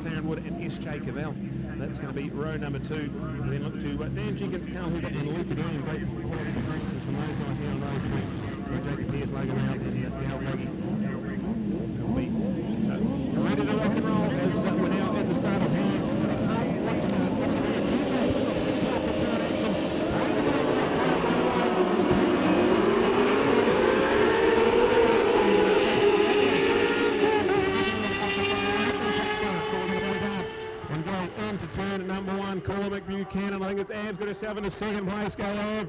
McLaren Wood and SJ Cavell. That's going to be row number 2. And then look to Dan Jenkins, Carl Hooper and Luke Doing. Great quality performances from those guys here on row 3. Jacob Pierce, Logan Out and Al Braggy. They'll be ready to rock and roll as we're now in the starter's hand. Buchanan, I think it's Av's got herself into second place. Go Av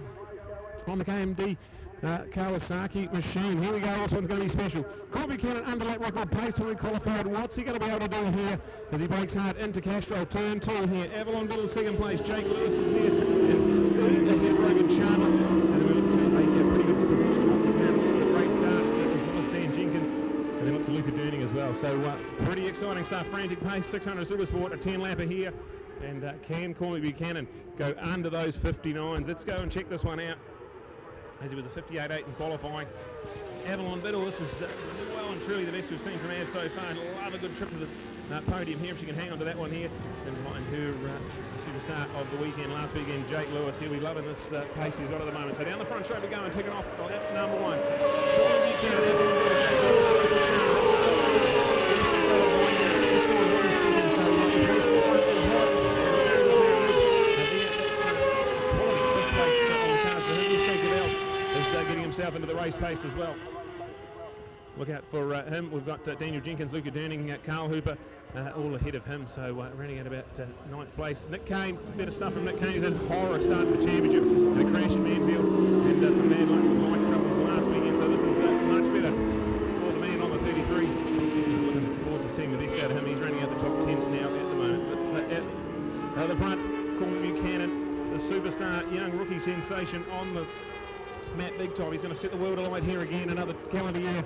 on the KMD Kawasaki machine. Here we go, this one's going to be special. Corey Buchanan under lap record pace when we qualified. What's he going to be able to do here as he breaks hard into Castro? Turn 2 here. Avalon Bill in second place. Jake Lewis is there in third ahead of Rogan Sharma. And then we look to a pretty good performance. A great start as well as Dan Jenkins. And then look to Luca Durning as well. So pretty exciting stuff. Frantic pace, 600 Supersport, a 10 lapper here. And can Cormac Buchanan go under those 59s? Let's go and check this one out, as he was a 58.8 in qualifying. Avalon Biddle, this is well and truly the best we've seen from Av so far. Love a good trip to the podium here, if she can hang on to that one here. And behind her, superstar of the weekend, last weekend, Jake Lewis. He'll be loving this pace he's got at the moment. So down the front straight we go and taking off lap number 1. Cormac Buchanan, Avalon Biddle, Jake Lewis, getting himself into the race pace as well. Look out for him. We've got Daniel Jenkins, Luca Durning, Carl Hooper, all ahead of him. So running at about 9th place. Nick Kane, better stuff from Nick Kane. He's had a horror start to the championship. Had a crash in Manfield and some bad luck with mic troubles last weekend. So this is much better for the man on the 33. Looking forward to seeing the best out of him. He's running out the top 10 now at the moment. But at the front, Cormac Buchanan, the superstar, young rookie sensation on the Matt Big Top. He's going to set the world alight here again, another calendar year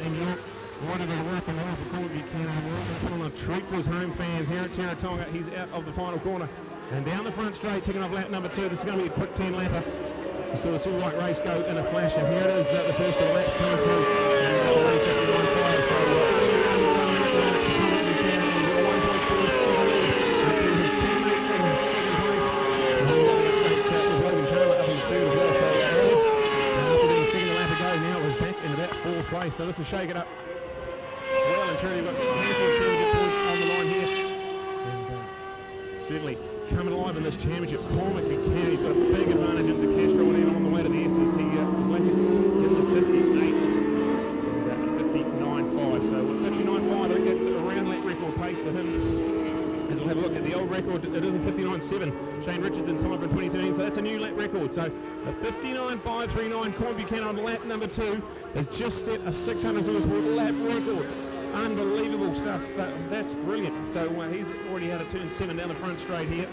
in York. What a rock and roll for Cormac Buchanan. We're on a treat for his home fans here at Teretonga. He's out of the final corner and down the front straight, taking off lap number 2. This is going to be a quick 10 lapper. We saw the Super White race go in a flash, and here it is, the first of the laps coming through. And 59.5. So early run, 1 minute mark for Cormac Buchanan. He's got a 1.47 up to his teammate in second place. And with Logan Charlotte up in the third as well. So now it was back in about 4th place, so this will shake it up well and truly. We've got a handful of championship points on the line here, and certainly coming alive in this championship. Cormac Buchanan, he's got a big advantage into Castro and then on the way to the S's. He was lucky in the 58 and 59.5, so with 59.5 I think that's around that record pace for him. As we'll have a look at the old record, it is a 59.7. Shane Richardson time from 2017, so that's a new lap record. So a 59.539, Cormac Buchanan on lap number 2 has just set a 600 Supersport lap record. Unbelievable stuff. That's brilliant. So he's already had a turn 7 down the front straight here.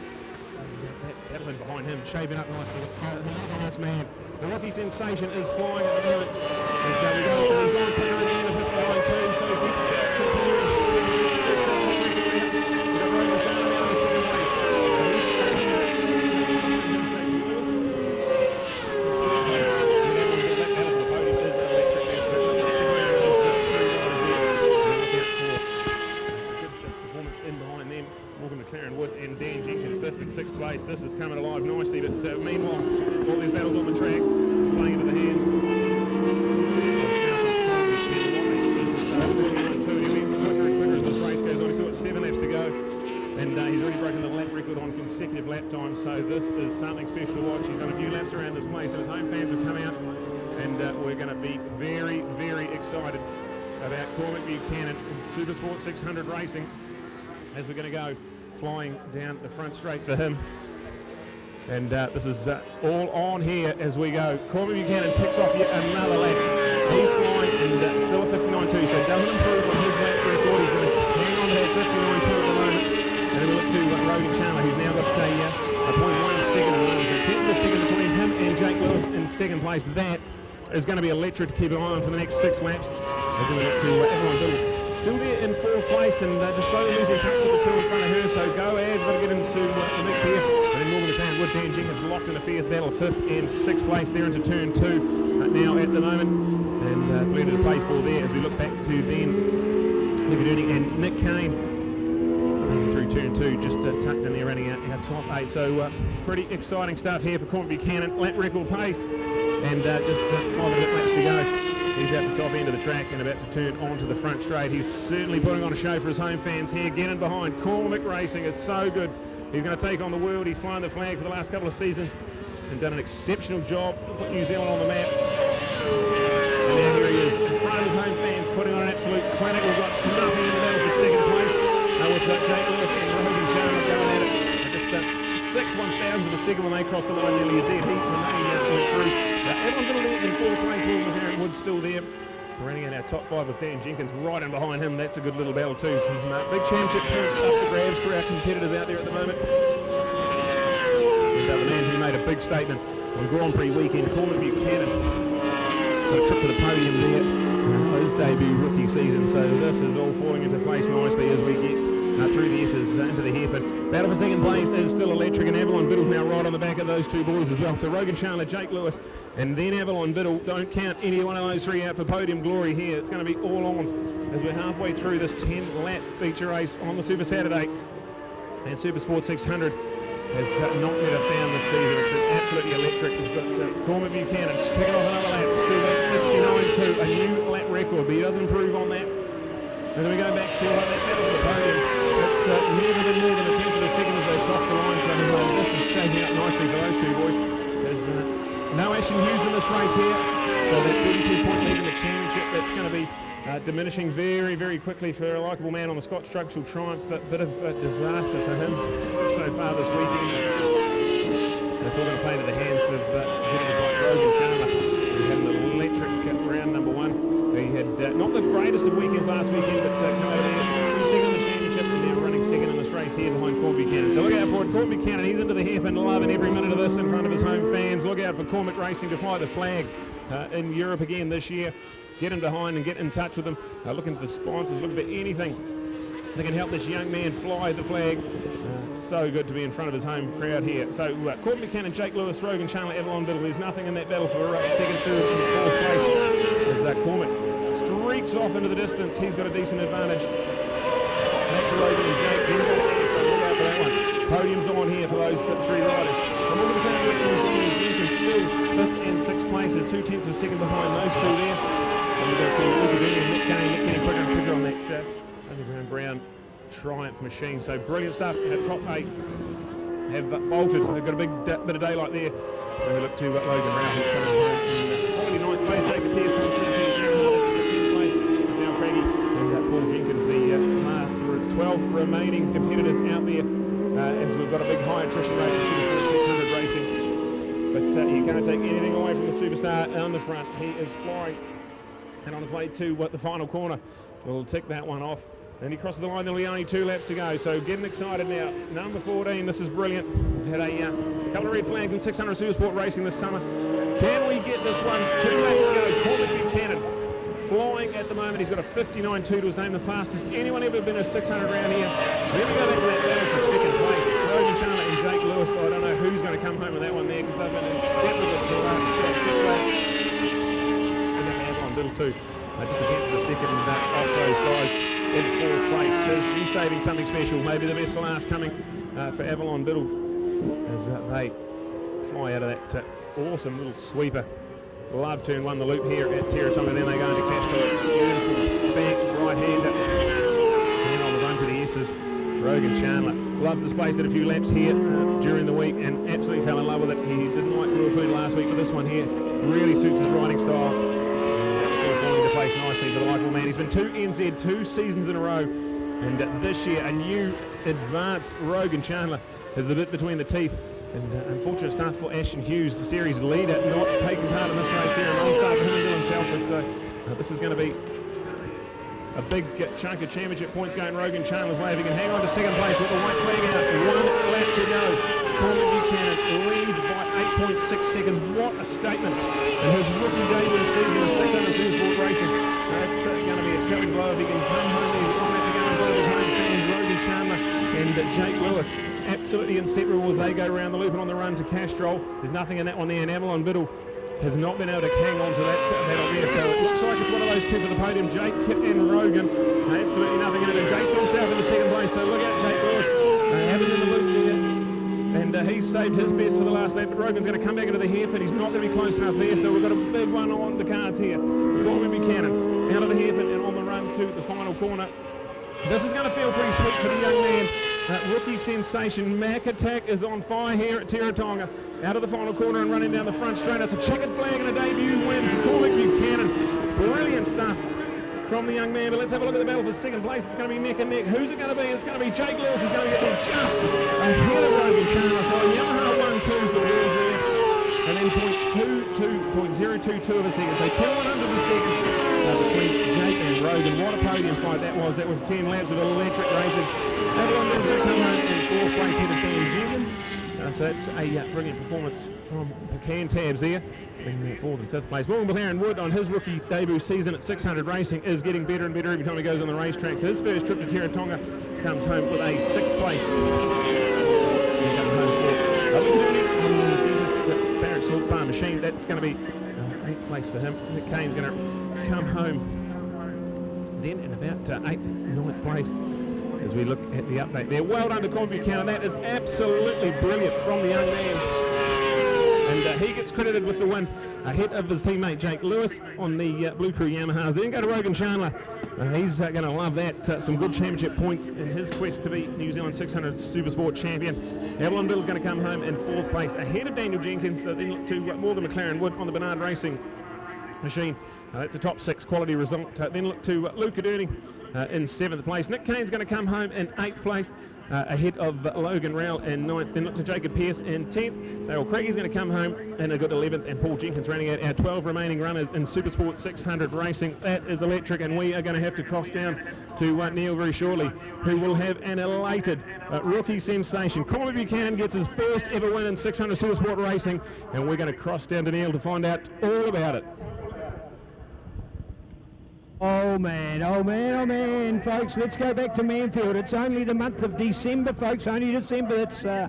That'll be behind him, shaping up nicely. The nice man. The rookie sensation is flying at the moment. As we go, he's gone for 59.2, so he keeps continuing. And Dan Jenkins 5th and 6th place. This is coming alive nicely, but meanwhile, all these battles on the track, it's playing into the hands of quicker as this race goes on. He's still got 7 laps to go, and he's already broken the lap record on consecutive lap times, so this is something special to watch. He's done a few laps around this place, and his home fans have come out, and we're going to be very, very excited about Cormac Buchanan in Supersport 600 racing as we're going to go flying down the front straight for him. And this is all on here as we go. Cormac Buchanan ticks off yet another lap. He's flying and still a 59.2, so doesn't improve on his lap record. He's going to hang on to that 59.2 at the moment. And then we look to Rogan Chandler, who's now got a 0.1 second. A tenth of a second between him and Jake Lewis in second place. That is going to be electric to keep an eye on for the next 6 laps. As we look to Avalon Bill. Still there in 4th place, and just slowly losing touch with the 2 in front of her, so go Ad, got to get into the mix here. And then Norman McLaren Wood, Dan Jenkins locked in a fierce battle, 5th and 6th place there into turn 2 now at the moment, and plenty to play for there as we look back to then Luca Durning and Nick Kane. turn 2, just tucked in there, running out top 8. So pretty exciting stuff here for Cormac Buchanan. Lap record pace, and just 5 laps to go. He's at the top end of the track and about to turn onto the front straight. He's certainly putting on a show for his home fans here. Get in behind Cormac Racing. It's so good. He's going to take on the world. He's flying the flag for the last couple of seasons and done an exceptional job to put New Zealand on the map. And now here he is in front of his home fans, putting on an absolute clinic. We've got nothing in the battle for second place with Jake Lewis and Rogan Chandler going at it. Just 6 1,000 of a second when they crossed the line, nearly a dead heat when they went through. Everyone's going to be in 4th place. Morgan McLaren Wood's still there. We're running out our top 5 with Dan Jenkins right in behind him. That's a good little battle too. Some big championship points up for grabs for our competitors out there at the moment. And the man who made a big statement on Grand Prix weekend, Cormac Buchanan, got a trip to the podium there. His debut rookie season, so this is all falling into place nicely as we get through the S's into the hairpin. Battle for second place is still electric, and Avalon Biddle's now right on the back of those 2 boys as well. So Rogan Chandler, Jake Lewis, and then Avalon Biddle. Don't count any one of those 3 out for podium glory here. It's going to be all on as we're halfway through this 10-lap feature race on the Super Saturday. And Supersport 600 has not let us down this season. It's been absolutely electric. We've got Cormac Buchanan just taking off another lap. Still at 59.2, a new lap record, but he doesn't improve on that. And then we go back to that battle for the podium. It's never been more than a tenth of a second as they cross the line, so this is shaping up nicely for those 2 boys. There's no Ashton Hughes in this race here, so that 32-point lead in the championship, that's going to be diminishing very, very quickly for a likeable man on the Scott Structural Triumph. A bit of a disaster for him so far this weekend. And it's all going to play into the hands of competitors like Rogan Chandler, who had an electric round number 1. He had not the greatest of weekends last weekend, but come out of there second in the championship and now running second in this race here behind Cormac Buchanan. So look out for it. Cormac Buchanan, he's into the hairpin, loving every minute of this in front of his home fans. Look out for Cormac Racing to fly the flag in Europe again this year. Get him behind and get in touch with them. Looking for sponsors, looking for anything that can help this young man fly the flag. It's so good to be in front of his home crowd here. So Cormac Buchanan, Jake Lewis, Rogan Chandler, Avalon Biddle. There's nothing in that battle for second, third and 4th place as Cormac streaks off into the distance. He's got a decent advantage. Back to Rogan and Jake. Look out for that one. Podium's on here for those 3 riders. And we're going to take Jenkins still 5th and 6th places, 2/10 of a second behind those 2 there. And we go to Luca and Nick Kane. Nick getting quicker and quicker on that underground brown Triumph machine. So brilliant stuff. Our top 8 have bolted. They've got a big bit of daylight there. And we look to Logan Rao, who's coming home in probably 9th place. Jacob Pearson, 6th place. Now Craigie and Paul Jenkins, the 12 remaining competitors out there as we've got a big high attrition rate in Supersport 600 racing. But you can't take anything away from the superstar on the front. He is flying and on his way to the final corner. We'll tick that one off. And he crosses the line, there'll be only 2 laps to go. So getting excited now. Number 14, this is brilliant. We've had a couple of red flags in 600 Supersport racing this summer. Can we get this one? 2 laps to go. Cormac Buchanan flying at the moment. He's got a 59.2 to his name, the fastest anyone ever been a 600 round here. Then we go back to that battle for second place. Rogan Chandler and Jake Lewis. I don't know who's going to come home with that one there because they've been inseparable for the last 6 laps. And then Avalon Biddle too. Just a tenth of a second off those guys in 4th place. So he's saving something special. Maybe the best for last coming for Avalon Biddle as they fly out of that awesome little sweeper. Love turn 1 the loop here at Teretonga. Then they go into Castro. Beautiful bank right hander. And on the run to the S's. Rogan Chandler loves the space, did a few laps here during the week and absolutely fell in love with it. He didn't like Ruapuni last week, but this one here really suits his riding style. It's all falling into place nicely for the likeable man. He's been 2 NZ 2 seasons in a row, and this year a new advanced Rogan Chandler is the bit between the teeth. And unfortunate start for Ashton Hughes, the series leader, not taking part in this race here. A long start for him and Dylan Telford. So this is going to be a big chunk of championship points going Rogan Chandler's way. If he can hang on to second place with the white flag out, 1 lap to go. Cormac Buchanan leads by 8.6 seconds. What a statement in his rookie debut season of 600 Supersport racing. That's going to be a telling blow if he can come home with 1 lap to go in front of his home fans. Rogan Chandler and Jake Lewis absolutely inseparable as they go around the loop and on the run to Castrol. There's nothing in that one there, and Avalon Biddle has not been able to hang on to that battle there. So it looks like it's one of those 2 for the podium. Jake and Rogan, absolutely nothing in it. And Jake's got himself in the second place, so look out Jake Lewis. and he's saved his best for the last lap, but Rogan's going to come back into the hairpin. He's not going to be close enough there, so we've got a big one on the cards here. Corbin Buchanan out of the hairpin and on the run to the final corner. This is going to feel pretty sweet for the young man. Rookie sensation Mac Attack is on fire here at Teretonga. Out of the final corner and running down the front straight. It's a checkered flag and a debut win for Corbin Buchanan. Brilliant stuff from the young man, but let's have a look at the battle for second place. It's going to be neck and neck. Who's it going to be? It's going to be Jake Lewis. He's going to get there just ahead of Rogan Chandler. So Yamaha 1-2 for the girls there. And then 0.022 of a second. So 2/100 of a second between Jake and Rogan. What a podium fight that was. That was 10 laps of electric racing. Avalon is going to come home in fourth place here to Dan Jenkins. So that's a brilliant performance from Pecan Tabs there, in fourth and fifth place. Morgan McLaren Wood on his rookie debut season at 600 racing is getting better and better every time he goes on the racetrack. So his first trip to Teretonga comes home with a sixth place. Barrett Salt Bar Machine, that's going to be eighth place for him. Nick Kane's going to come home then in about eighth, ninth place. As we look at the update there. Well done to Corbin Buchanan. That is absolutely brilliant from the young man. And he gets credited with the win ahead of his teammate Jake Lewis on the Blue Crew Yamahas. Then go to Rogan Chandler. He's going to love that. Some good championship points in his quest to be New Zealand 600 Supersport champion. Avalon Bill's going to come home in fourth place ahead of Daniel Jenkins. Then look to Morgan McLaren Wood on the Bernard Racing machine. That's a top six quality result. Then look to Luca Durning in seventh place. Nick Kane's going to come home in eighth place ahead of Logan Rowell in ninth. Then look to Jacob Pearce in 10th. Darryl Craigie's going to come home in a good 11th, and Paul Jenkins running out our 12 remaining runners in Supersport 600 racing. That is electric, and we are going to have to cross down to Neil very shortly, who will have an elated rookie sensation. Corbin Buchanan gets his first ever win in 600 Supersport racing, and we're going to cross down to Neil to find out all about it. Oh man, folks, let's go back to Manfield. It's only the month of December, folks, only December. It's, a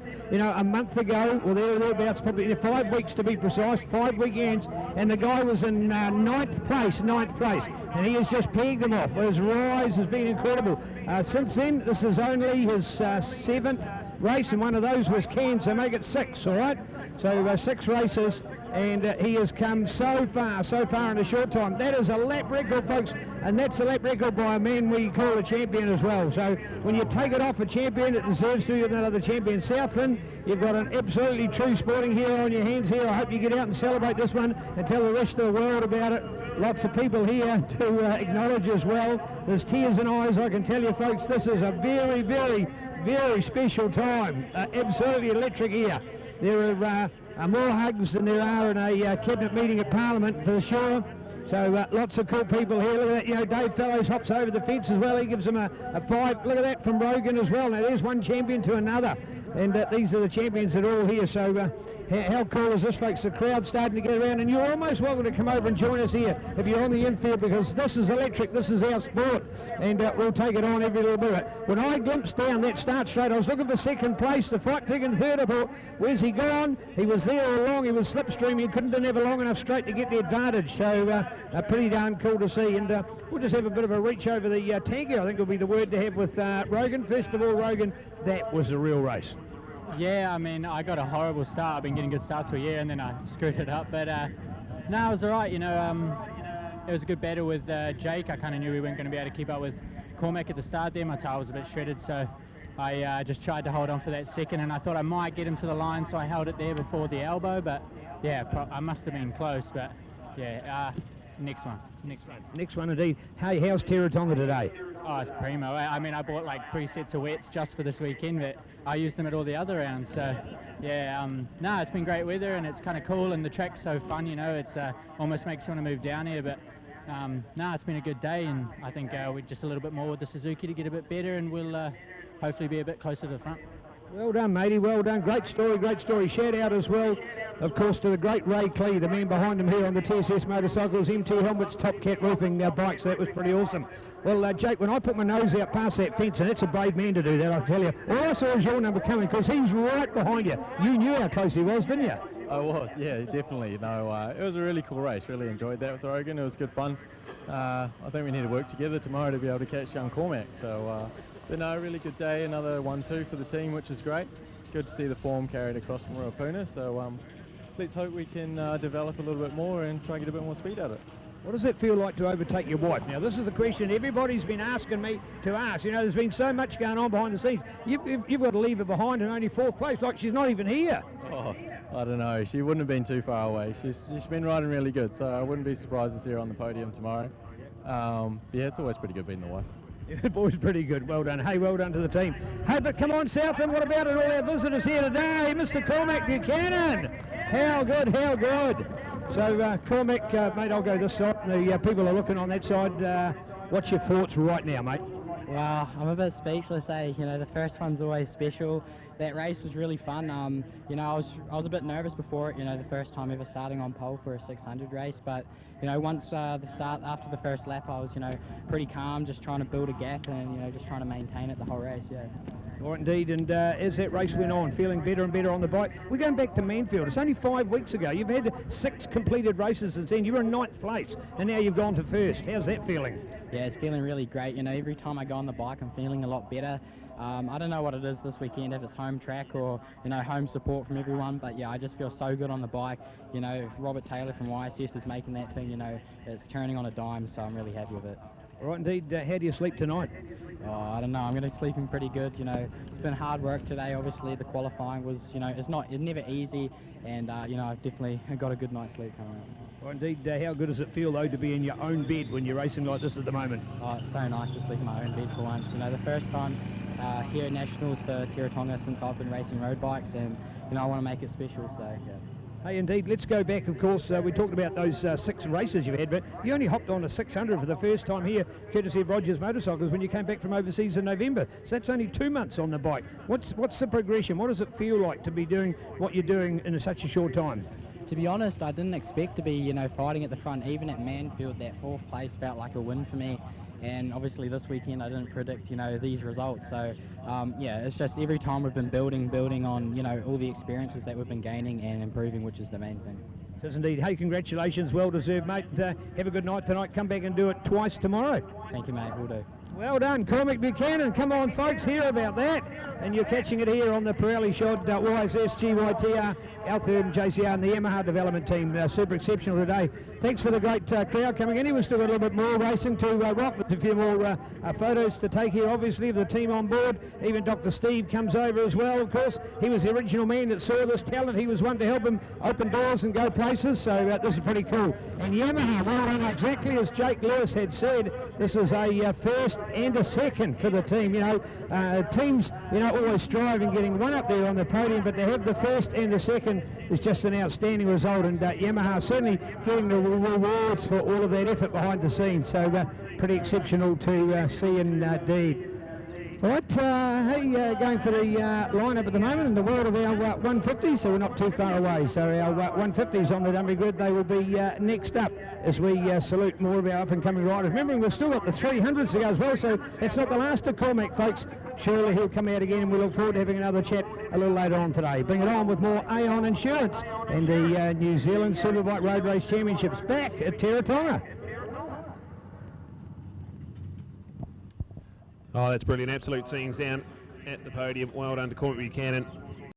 month ago, or thereabouts, probably 5 weeks to be precise, 5 weekends, and the guy was in ninth place, and he has just pegged him off. His rise has been incredible. Since then, this is only his seventh race, and one of those was Cairns, so make it 6, all right? So 6 races, and he has come so far in a short time. That is a lap record, folks, and that's a lap record by a man we call a champion as well. So when you take it off a champion, it deserves to be another champion. Southland, you've got an absolutely true sporting hero on your hands here. I hope you get out and celebrate this one and tell the rest of the world about it. Lots of people here to acknowledge as well. There's tears in eyes, I can tell you, folks. This is a very, very, very special time. Absolutely electric here. There are more hugs than there are in a cabinet meeting at Parliament, for sure. So lots of cool people here. Look at that, Dave Fellows hops over the fence as well. He gives them a 5. Look at that from Rogan as well. Now there's one champion to another. And these are the champions that are all here. So how cool is this, folks? The crowd's starting to get around, and you're almost welcome to come over and join us here if you're on the infield, because this is electric. This is our sport, and we'll take it on every little bit. When I glimpsed down that start straight, I was looking for second place. The fight taken third. I thought, where's he gone? He was there all along. He was slipstreaming. Couldn't have never long enough straight to get the advantage. So pretty darn cool to see. And we'll just have a bit of a reach over the tanker, I think will be the word to have with Rogan. First of all, Rogan, that was a real race. Yeah, I mean, I got a horrible start. I've been getting good starts for a year, and then I screwed it up. But no, it was all right. It was a good battle with Jake. I kind of knew we weren't going to be able to keep up with Cormac at the start there. My tyre was a bit shredded, so I just tried to hold on for that second, and I thought I might get him to the line, so I held it there before the elbow. But yeah, I must have been close. But yeah, next one indeed. Hey, how's Teretonga today? Oh, it's primo. I mean, I bought like 3 sets of wets just for this weekend, but I used them at all the other rounds. So yeah, no, it's been great weather, and it's kind of cool, and the track's so fun, it's almost makes you want to move down here. But no, it's been a good day, and I think we're just a little bit more with the Suzuki to get a bit better, and we'll hopefully be a bit closer to the front. Well done, matey, well done. Great story. Shout out as well, of course, to the great Ray Clee, the man behind him here on the TSS motorcycles, MT helmets, Top Cat roofing bikes. That was pretty awesome. Well, Jake, when I put my nose out past that fence, and it's a brave man to do that, I'll tell you, all I saw was your number coming, because he's right behind you. You knew how close he was, didn't you? I was, yeah, definitely. No, it was a really cool race. Really enjoyed that with Rogan. It was good fun. I think we need to work together tomorrow to be able to catch young Cormac. So, but no, really good day. Another 1-2 for the team, which is great. good to see the form carried across from Ruapuna. So let's hope we can develop a little bit more and try and get a bit more speed out of it. What does it feel like to overtake your wife? Now, this is a question everybody's been asking me to ask. You know, there's been so much going on behind the scenes. You've got to leave her behind in only 4th place, like she's not even here. Oh, I don't know. She wouldn't have been too far away. She's been riding really good, so I wouldn't be surprised to see her on the podium tomorrow. Yeah, it's always pretty good beating the wife. Yeah, boys, pretty good. Well done. Hey, well done to the team. Hey, but come on, Southland, what about it? All our visitors here today. Mr. Cormac Buchanan. How good, how good. So, Cormac, mate, I'll go this side. The people are looking on that side. What's your thoughts right now, mate? Wow, I'm a bit speechless, eh? You know, the first one's always special. That race was really fun. You know, I was a bit nervous before it, you know, the first time ever starting on pole for a 600 race, but, you know, once after the first lap, I was, you know, pretty calm, just trying to build a gap and, you know, just trying to maintain it the whole race, yeah. Right, indeed, and as that race went on, feeling better and better on the bike. We're going back to Manfield. It's only 5 weeks ago. You've had 6 completed races since then. You were in 9th place, and now you've gone to 1st. How's that feeling? Yeah, it's feeling really great. You know, every time I go on the bike, I'm feeling a lot better. I don't know what it is this weekend, if it's home track or, you know, home support from everyone, but yeah, I just feel so good on the bike. You know, if Robert Taylor from YSS is making that thing, you know, it's turning on a dime, so I'm really happy with it. All right, indeed. How do you sleep tonight? Oh, I don't know. I'm going to sleeping pretty good. You know, it's been hard work today. Obviously, the qualifying was, you know, it's never easy, and you know, I've definitely got a good night's sleep coming up. Well, indeed. How good does it feel though to be in your own bed when you're racing like this at the moment? Oh, it's so nice to sleep in my own bed for once. You know, the first time here at Nationals for Teretonga since I've been racing road bikes, and you know, I want to make it special. So yeah. Hey, indeed. Let's go back, of course. We talked about those 6 races you've had, but you only hopped on a 600 for the first time here, courtesy of Rogers Motorcycles, when you came back from overseas in November. So that's only 2 months on the bike. What's the progression? What does it feel like to be doing what you're doing in such a short time? To be honest, I didn't expect to be, you know, fighting at the front. Even at Manfield, that 4th place felt like a win for me. And obviously this weekend I didn't predict, you know, these results. So yeah, it's just every time we've been building on, you know, all the experiences that we've been gaining and improving, which is the main thing. It is indeed. Hey, congratulations, well deserved, mate. Have a good night tonight. Come back and do it twice tomorrow. Thank you, mate. Will do. Well done, Cormac Buchanan. Come on, folks, hear about that. And you're catching it here on the Pirelli Shod YSS, GYTR, Altherm, JCR, and the Yamaha development team. Super exceptional today. Thanks for the great crowd coming in. We've still got a little bit more racing to rock, with a few more photos to take here, obviously, of the team on board. Even Dr. Steve comes over as well, of course. He was the original man that saw this talent. He was one to help him open doors and go places, so this is pretty cool. And Yamaha, well done, exactly as Jake Lewis had said, this is a 1st and a 2nd for the team. You know, teams, you know, always strive in getting one up there on the podium, but to have the 1st and the 2nd is just an outstanding result, and Yamaha certainly getting the rewards for all of that effort behind the scenes, so pretty exceptional to see indeed. Right, hey, going for the lineup at the moment in the world of our 150s, so we're not too far away. So our 150s on the dummy grid, they will be next up as we salute more of our up-and-coming riders. Remembering we've still got the 300s to go as well, so that's not the last of Cormac, folks. Surely he'll come out again, and we look forward to having another chat a little later on today. Bring it on with more Aon Insurance and the New Zealand Superbike Road Race Championships back at Teretonga. Oh, that's brilliant. Absolute scenes down at the podium. Well done to Cormac Buchanan.